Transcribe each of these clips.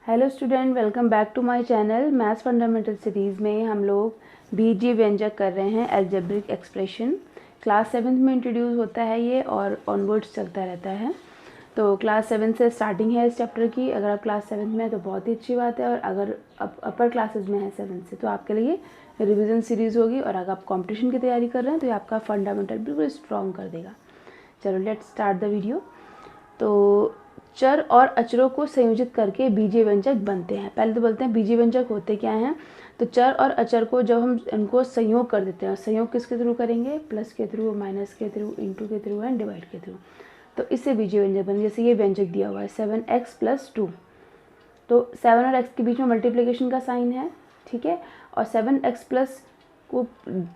Hello student, welcome back to my channel. Maths fundamental series में हम लोग बीजीय व्यंजक कर रहे हैं, अलजेब्रिक एक्सप्रेशन। क्लास 7 में इंट्रोड्यूस होता है ये और ऑनवर्ड्स चलता रहता है। तो क्लास 7 से स्टार्टिंग है इस चैप्टर की। अगर आप क्लास 7 में हैं तो बहुत ही अच्छी बात है, और अगर आप अपर क्लासेस में हैं 7 से तो आपके लिए रिविज़न सीरीज़ होगी। और अगर आप कॉम्पिटिशन की तैयारी कर रहे हैं तो ये आपका फंडामेंटल बिल्कुल स्ट्रॉन्ग कर देगा। चलो लेट्स स्टार्ट द वीडियो। तो चर और अचरों को संयोजित करके बीजीय व्यंजक बनते हैं। पहले तो बोलते हैं बीजीय व्यंजक होते क्या हैं। तो चर और अचर को जब हम इनको संयोग कर देते हैं, संयोग किसके थ्रू करेंगे? प्लस के थ्रू, माइनस के थ्रू, इंटू के थ्रू एंड डिवाइड के थ्रू। तो इससे बीजीय व्यंजक बने। जैसे ये व्यंजक दिया हुआ है 7x + 2, तो 7 और x के बीच में मल्टीप्लिकेशन का साइन है, ठीक है। और 7x प्लस को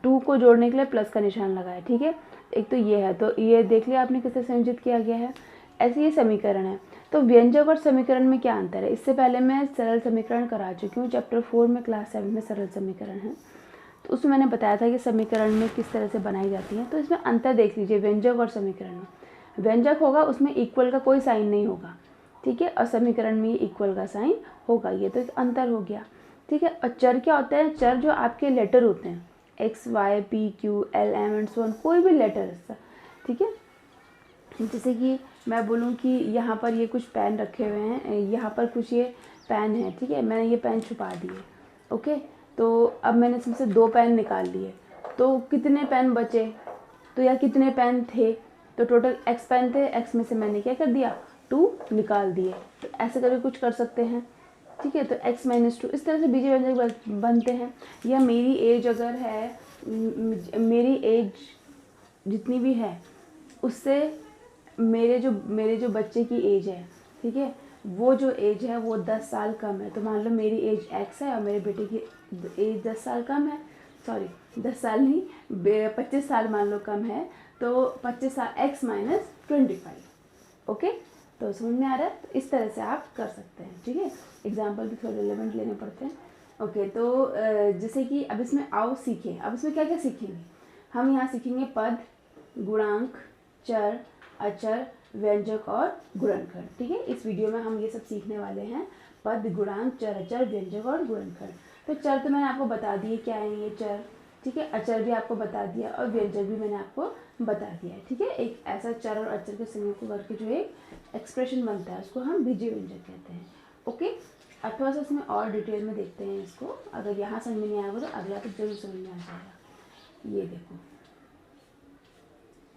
2 को जोड़ने के लिए प्लस का निशान लगा है, ठीक है। एक तो ये है, तो ये देख लिया आपने किससे संयोजित किया गया है। ऐसे ये समीकरण है। तो व्यंजक और समीकरण में क्या अंतर है? इससे पहले मैं सरल समीकरण करा चुकी हूँ चैप्टर 4 में, क्लास 7 में सरल समीकरण है। तो उसमें मैंने बताया था कि समीकरण में किस तरह से बनाई जाती है। तो इसमें अंतर देख लीजिए व्यंजक और समीकरण में। व्यंजक होगा उसमें इक्वल का कोई साइन नहीं होगा, ठीक है। और समीकरण में इक्वल का साइन होगा। ये तो एक अंतर हो गया, ठीक है। और चर क्या होता है? चर जो आपके लेटर होते हैं, X, Y, P, Q, L, M and so on, कोई भी लेटर, ठीक है। जैसे कि मैं बोलूँ कि यहाँ पर ये कुछ पेन रखे हुए हैं, यहाँ पर कुछ ये पेन है, ठीक है। मैंने ये पेन छुपा दिए, ओके। तो अब मैंने इसमें से 2 पेन निकाल लिए, तो कितने पेन बचे? तो या कितने पेन थे? तो टोटल x पेन थे, x में से मैंने क्या कर दिया? 2 निकाल दिए। तो ऐसे करके कुछ कर सकते हैं, ठीक है। तो x - 2 इस तरह से बीजीय व्यंजक बनते हैं। या मेरी एज अगर है, मेरी एज जितनी भी है उससे मेरे जो बच्चे की एज है, ठीक है, वो जो एज है वो 10 साल कम है। तो मान लो मेरी एज x है और मेरे बेटे की एज 10 साल कम है, सॉरी 10 साल नहीं, 25 साल मान लो कम है। तो 25 साल x - 25, ओके। तो समझ में आ रहा है? तो इस तरह से आप कर सकते हैं, ठीक है। एग्जाम्पल भी थोड़े रिलेवेंट लेने पड़ते हैं, ओके। तो जैसे कि अब इसमें आओ सीखें। अब इसमें क्या क्या सीखेंगे हम? यहाँ सीखेंगे पद, गुणांक, चर, अचर, व्यंजक और गुणनखंड, ठीक है। इस वीडियो में हम ये सब सीखने वाले हैं। पद, गुणांक, चर, अचर, व्यंजक और गुणनखंड। तो चर तो मैंने आपको बता दिए क्या है ये चर, ठीक है। अचर भी आपको बता दिया और व्यंजक भी मैंने आपको बता दिया है, ठीक है। एक ऐसा चर और अचर के संयोग को करके जो एक एक्सप्रेशन बनता है उसको हम बीजीय व्यंजक कहते हैं, ओके। अब थोड़ा सा इसमें और डिटेल में देखते हैं इसको। अगर यहाँ समझ में नहीं आएगा तो अगला तो जरूर समझ में आ जाएगा। ये देखो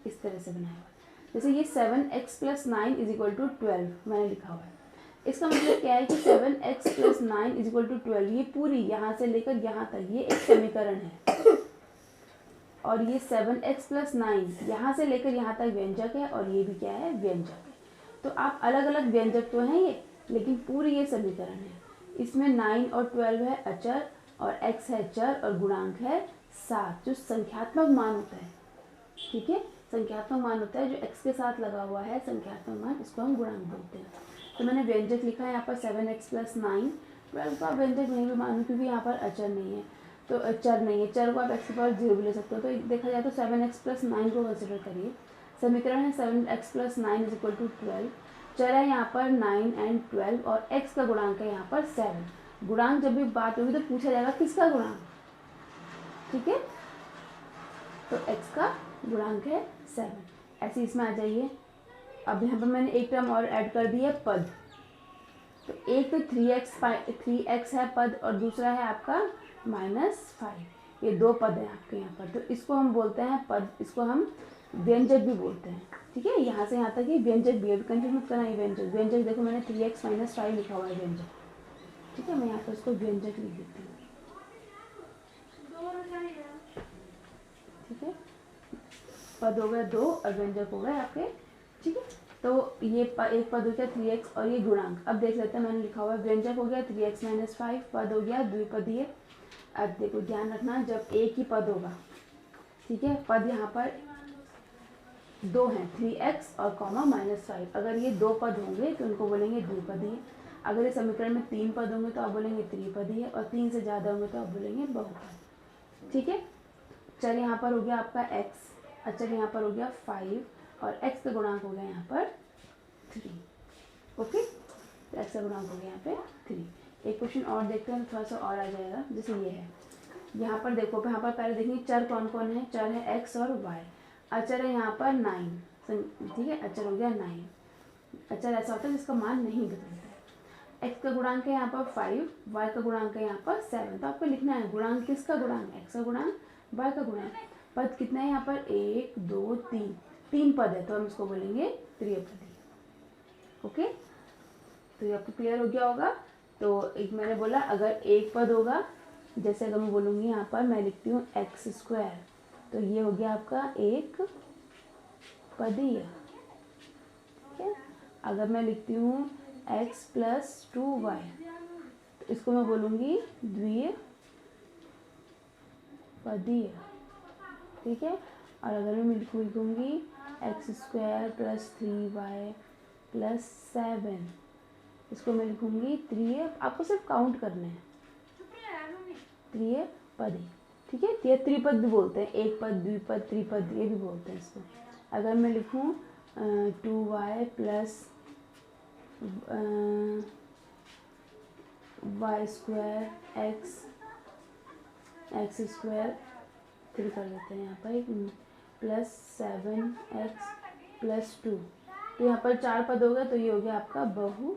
इस तरह से बनाया हुआ। जैसे ये 7x + 9 = 12 मैंने लिखा हुआ है। इसका मतलब क्या है कि 7x + 9 = 12, ये पूरी यहाँ से लेकर यहाँ तक ये एक समीकरण है। और ये 7x + 9 यहाँ से लेकर यहाँ तक व्यंजक है, और ये भी क्या है? व्यंजक है। तो आप अलग अलग व्यंजक तो हैं ये, लेकिन पूरी ये समीकरण है। इसमें 9 और 12 है अचर, और x है चर, और गुणांक है 7 जो संख्यात्मक मान होता है, ठीक है। संख्यात्मक मान होता है जो x के साथ लगा हुआ है, संख्यात्मक मान, इसको हम गुणांक बोलते हैं। तो मैंने व्यंजक लिखा है यहाँ पर 7x + 9। 12 को आप व्यंजक नहीं भी मानो क्योंकि यहाँ पर अचर नहीं है, तो चर नहीं है। चर को आप x की पावर 0 भी ले सकते हो। तो देखा जाए तो 7x + 9 को कंसिडर करिए। समीकरण है 7x + 9 = 12। चर है यहाँ पर 9 एंड 12, और x का गुणांक है यहाँ पर 7। गुणांक जब भी बात होगी तो पूछा जाएगा किसका गुणांक, ठीक है। तो x का गुणांक है 7। ऐसे इसमें आ जाइए। अब यहाँ पर मैंने एक टर्म और ऐड कर दी है, पद। तो एक तो 3x है पद, और दूसरा है आपका -5। ये 2 पद हैं आपके यहाँ पर। तो इसको हम बोलते हैं पद, इसको हम व्यंजक भी बोलते हैं, ठीक है। यहाँ से यहाँ तक ये व्यंजक भी है, कंफ्यूज मत करना। ये व्यंजक, व्यंजक देखो मैंने 3x - 5 लिखा हुआ है व्यंजक, ठीक है। मैं यहाँ पर इसको व्यंजक लिख देती हूँ, ठीक है। पद हो गए 2 और व्यंजक हो गए आपके, ठीक है। तो ये एक पद हो गया 3x, और ये गुणांक। अब देख लेते हैं, मैंने लिखा हुआ है व्यंजक हो गया 3x - 5, पद हो गया द्विपदीय। अब देखो ध्यान रखना, जब एक ही पद होगा, ठीक है, पद यहाँ पर 2 हैं, 3x और -5। अगर ये 2 पद होंगे तो उनको बोलेंगे द्विपदीय। अगर इस समीकरण में 3 पद होंगे तो आप बोलेंगे त्रिपदीय, और 3 से ज़्यादा होंगे तो आप बोलेंगे बहुपद, ठीक है। चर यहाँ पर हो गया आपका x, अचर यहाँ पर हो गया 5, और x का गुणांक हो गया यहाँ पर 3, ओके। तो एक्स का गुणांक हो गया यहाँ पे 3। एक क्वेश्चन और देखते हैं, थोड़ा सा और आ जाएगा। जैसे ये है, यहाँ पर देखो, यहाँ पर पहले देखेंगे चर कौन कौन है। चर है एक्स और वाई। अचर है यहाँ पर 9, ठीक है, अचर हो गया 9। अचर ऐसा होता है जिसका मान नहीं बदलता है। एक्स का गुणांक है यहाँ पर 5, वाई का गुणांक है यहाँ पर 7। तो आपको लिखना है गुणांक किसका गुणांक, एक्स का गुणांक, वाई का गुणांक। पद कितना है यहाँ पर, 1 2 3, 3 पद है, तो हम इसको बोलेंगे त्रिपदी। ओके, तो ये आपको क्लियर हो गया होगा। तो एक मैंने बोला अगर एक पद होगा, जैसे अगर मैं बोलूँगी यहाँ पर, मैं लिखती हूँ एक्स स्क्वायर, तो ये हो गया आपका एक पदीय। ठीक है, अगर मैं लिखती हूँ एक्स प्लस 2y, तो इसको मैं बोलूँगी द्विपदीय। ठीक है, और अगर मैं लिखूँगी x square plus 3y plus 7, इसको मैं लिखूँगी आपको सिर्फ काउंट करना है, त्रिपदी। ठीक है, ये त्रिपद भी बोलते हैं, एक पद, द्विपद, त्रिपद, ये भी बोलते हैं इसको। अगर मैं लिखूँ 2y plus y square x square, फिर कर देते हैं यहाँ पर प्लस 7x प्लस 2, तो यहाँ पर 4 पद हो गया, तो ये हो गया आपका बहु।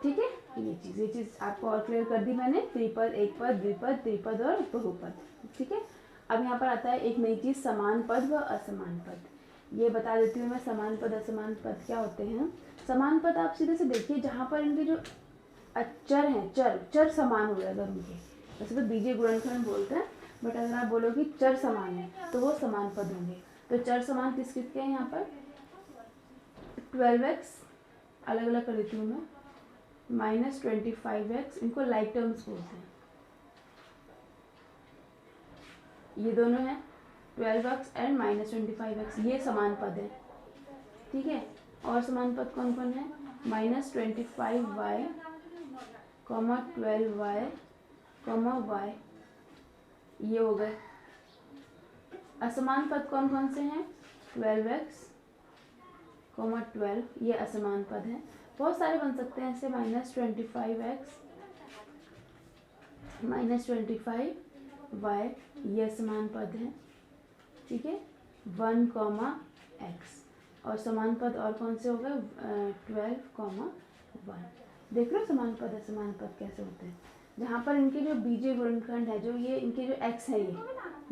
ठीक है, ये चीज़ आपको और क्लियर कर दी मैंने। त्रिपद, एक पद, द्विपद, त्रिपद और बहुपद। ठीक है, अब यहाँ पर आता है एक नई चीज़, समान पद व असमान पद। ये बता देती हूँ मैं, समान पद असमान पद क्या होते हैं। समान पद आप सीधे से देखिए, जहाँ पर इनके जो चर हैं, चर समान हो गए अगर उनके, वैसे तो बीजीय गुणनखंड बोलते हैं, बट अगर आप बोलो कि चर समान है तो वो समान पद होंगे। तो चर समान किस किसके हैं यहाँ पर, 12x, अलग अलग कर देती हूँ मैं, माइनस 25x, इनको लाइक टर्म्स बोलते हैं। ये दोनों हैं 12x एंड माइनस 25x, ये समान पद है। ठीक है, और समान पद कौन कौन है, माइनस 25y, 12y, y, ये हो गए। असमान पद कौन कौन से हैं, 12x, 12, ये असमान पद हैं। बहुत सारे बन सकते हैं ऐसे, माइनस 25x, माइनस 25y, ये समान पद है। ठीक है, 1, और समान पद और कौन से हो गए, 12, 1। देख लो समान पद असमान पद कैसे होते हैं, जहाँ पर इनके जो बीजीय गुणनखंड है, जो ये इनके जो x है, ये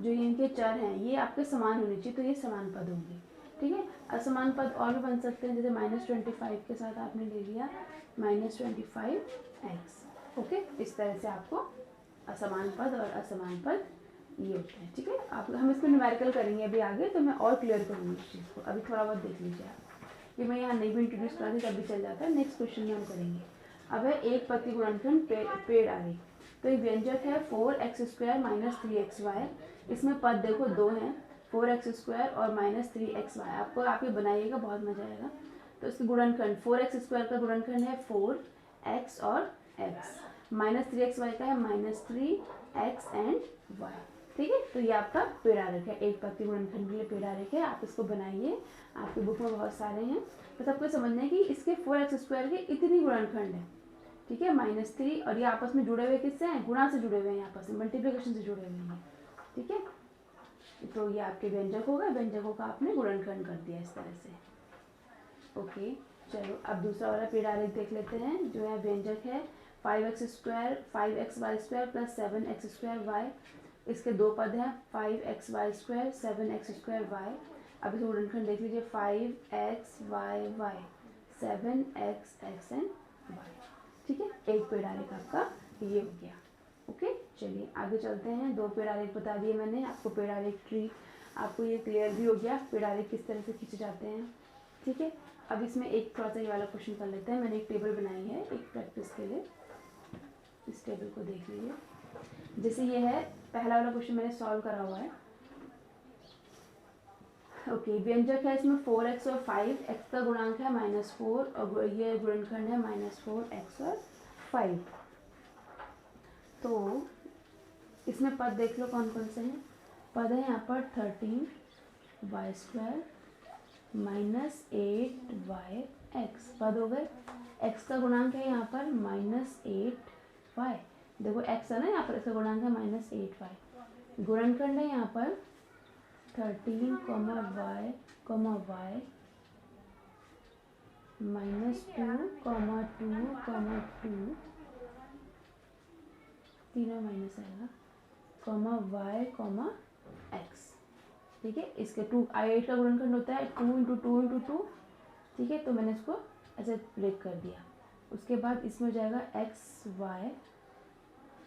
जो ये इनके चर हैं, ये आपके समान होने चाहिए, तो ये समान पद होंगे। ठीक है, असमान पद और भी बन सकते हैं, जैसे माइनस 25 के साथ आपने ले लिया माइनस 25x। ओके, इस तरह से आपको असमान पद और असमान पद ये होते हैं। ठीक है, आप हम इसको न्यूमेरिकल करेंगे अभी आगे, तो मैं और क्लियर करूँगी इस चीज़ को। अभी थोड़ा बहुत देख लीजिए आप, ये मैं यहाँ नहीं भी इंट्रोड्यूस करा दी तब भी चल जाता है। नेक्स्ट क्वेश्चन में हम करेंगे। अब है एक पद की गुणनखंड पेड़ आगे, तो ये व्यंजक है 4x स्क्वायर माइनस 3xy। इसमें पद देखो दो हैं, 4x स्क्वायर और माइनस 3xy। आप ये बनाइएगा, बहुत मजा आएगा। तो इसके गुणनखंड 4x स्क्वायर का गुणनखंड है 4x और x, माइनस 3xy का है माइनस 3x एंड y। ठीक है, तो ये आपका पेड़ आरेख है, एक पद के गुणनखंड के लिए पेड़ आरेख है। आप इसको बनाइए, आपकी बुक में बहुत सारे हैं। तो सबको समझना है कि इसके 4x स्क्वायर के इतनी गुणनखंड है। ठीक है, माइनस 3, और ये आपस में जुड़े हुए किससे हैं, गुणा से जुड़े हुए हैं, आपस में मल्टीप्लिकेशन से जुड़े हुए हैं। ठीक है, तो ये आपके व्यंजक होगा, व्यंजकों का आपने गुणनखंड कर दिया इस तरह से। ओके, चलो अब दूसरा वाला पेड़ आरेख देख लेते हैं, जो है व्यंजक है 5x square 5xy square plus 7x square y। इसके दो पद हैं, 5xy square 7x square y। अब इसे गुणनखंड देख लीजिए, 5xy 7x एंड y। ठीक है, एक पेड़ आरेख आपका ये हो गया। ओके, चलिए आगे चलते हैं। दो पेड़ आरेख बता दिए मैंने आपको, पेड़ आरेख ट्री, आपको ये क्लियर भी हो गया पेड़ आरेख किस तरह से खींचे जाते हैं। ठीक है, अब इसमें एक थोड़ा सा ये वाला क्वेश्चन कर लेते हैं। मैंने एक टेबल बनाई है एक प्रैक्टिस के लिए, इस टेबल को देख लीजिए। जैसे ये है, पहला वाला क्वेश्चन मैंने सॉल्व करा हुआ है। ओके, व्यंजक है इसमें 4x और 5, x का गुणांक है -4 और ये गुणनखंड है -4x और 5। तो इसमें पद देख लो कौन कौन से हैं। पद है यहाँ पर 13y square minus 8y x पद हो गए। x का गुणांक है यहाँ पर -8y, देखो x है ना यहाँ पर, इसका गुणांक है -8y। गुणनखंड है यहाँ पर 13, y, y -2, 2, तीनों माइनस आएगा, y, x। ठीक है, इसके 8 का गुणनखंड होता है 2 × 2 × 2। ठीक है, तो मैंने इसको ऐसे ब्रेक कर दिया। उसके बाद इसमें हो जाएगा xy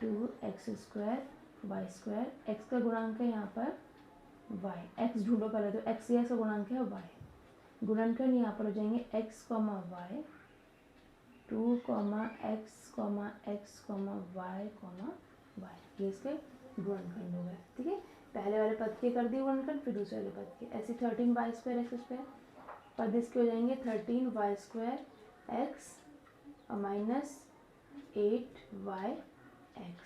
2x² y²। x का गुणांक है यहाँ पर y, x ढूंढो पहले, तो x का गुणांक है y। गुणनखंड यहाँ पर हो जाएंगे x, y 2, x, x, y, y। ये इसके गुणनखंड हो गए। ठीक है, पहले वाले पद के कर दिए गुणनखंड, फिर दूसरे वाले पद के। ऐसे 13y² x², पद इसके हो जाएंगे 13y² x -8y x।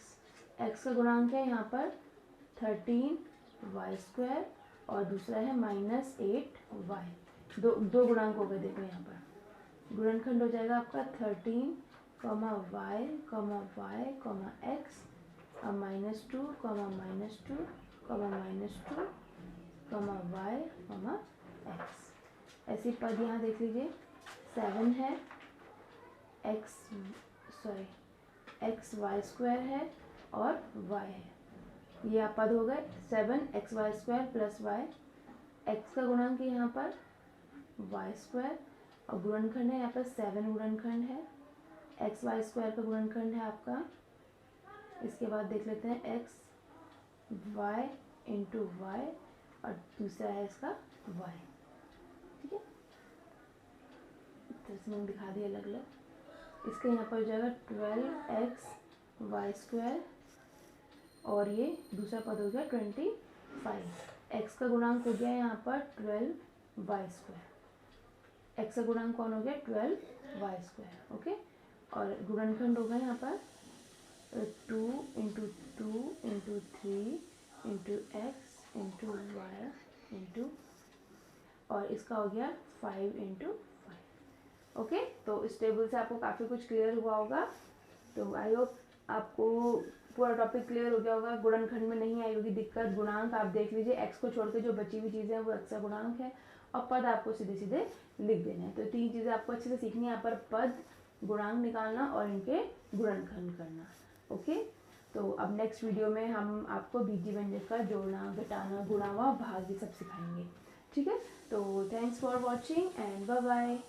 x का गुणांक है यहाँ पर 13y² और दूसरा है -8y। दो गुणांक हो गए, देखो यहाँ पर। गुणनखंड हो जाएगा आपका 13, y, y, x -2, -2, -2, y, x। ऐसी पद यहाँ देख लीजिए, 7 है x y² है और y है। ये पद हो गए 7xy² + y। x का गुणांक है यहाँ पर y² और गुणनखंड है यहाँ पर 7 गुणनखंड है। xy² का गुणनखंड है आपका, इसके बाद देख लेते हैं x y × y और दूसरा है इसका y। ठीक है, तो इसमें दिखा दिया अलग अलग। इसके यहाँ पर हो जाएगा 12xy² और ये दूसरा पद हो गया 25। x का गुणांक हो गया यहाँ पर 12y²। x का गुणांक कौन हो गया 12y²। ओके, और गुणनखंड होगा यहाँ पर 2 × 2 × 3 × x × y × और इसका हो गया 5 × 5। ओके, तो इस टेबल से आपको काफ़ी कुछ क्लियर हुआ होगा। तो आई होप आपको पूरा टॉपिक क्लियर हो गया होगा। गुणनखंड में नहीं आई होगी दिक्कत। गुणांक आप देख लीजिए, x को छोड़ के जो बची हुई चीज़ें हैं वो x का गुणांक है और पद आपको सीधे सीधे लिख देना है। तो 3 चीज़ें आपको अच्छे से सीखनी है यहाँ पर, पद, गुणांक निकालना और इनके गुणनखंड करना। ओके, तो अब नेक्स्ट वीडियो में हम आपको बीजीय व्यंजक का जोड़ना, घटाना, गुणा व भाग ये सब सिखाएंगे। ठीक है, तो thanks for watching and bye bye.